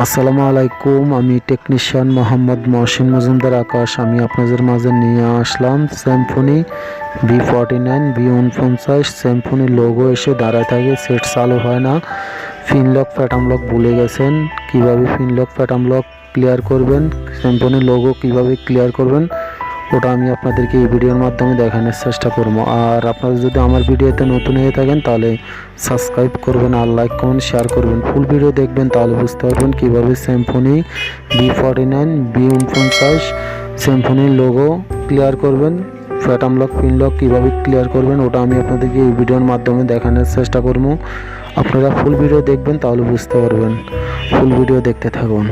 আসসালামু আলাইকুম, আমি টেকনিশিয়ান মোহাম্মদ মহসিন মজুমদার আকাশ। আমি আপনাদের মাঝে নিয়ে আসলাম Symphony V49 V49। Symphony logo এসে দাঁড়ায় থাকে, সেট চালু হয় না। ফিনলক প্যাটার্ন লক ভুলে গেছেন, কিভাবে ফিনলক প্যাটার্ন লক ক্লিয়ার করবেন, সিম্ফনি লোগো কিভাবে ক্লিয়ার করবেন, ওটা আমি আপনাদেরকে এই ভিডিওর মাধ্যমে দেখানোর চেষ্টা করবো। আর আপনারা যদি আমার ভিডিওতে নতুন হয়ে থাকেন তাহলে সাবস্ক্রাইব করবেন আর লাইক কমেন্ট শেয়ার করবেন। ফুল ভিডিও দেখবেন, তাহলে বুঝতে পারবেন কীভাবে Symphony V49 V49 সিম্ফনির logo clear করবেন, ফ্যাটাম লক পিন লক কীভাবে ক্লিয়ার করবেন, ওটা আমি আপনাদেরকে এই ভিডিওর মাধ্যমে দেখানোর চেষ্টা করবো। আপনারা ফুল ভিডিও দেখবেন, তাহলে বুঝতে পারবেন। ফুল ভিডিও দেখতে থাকুন।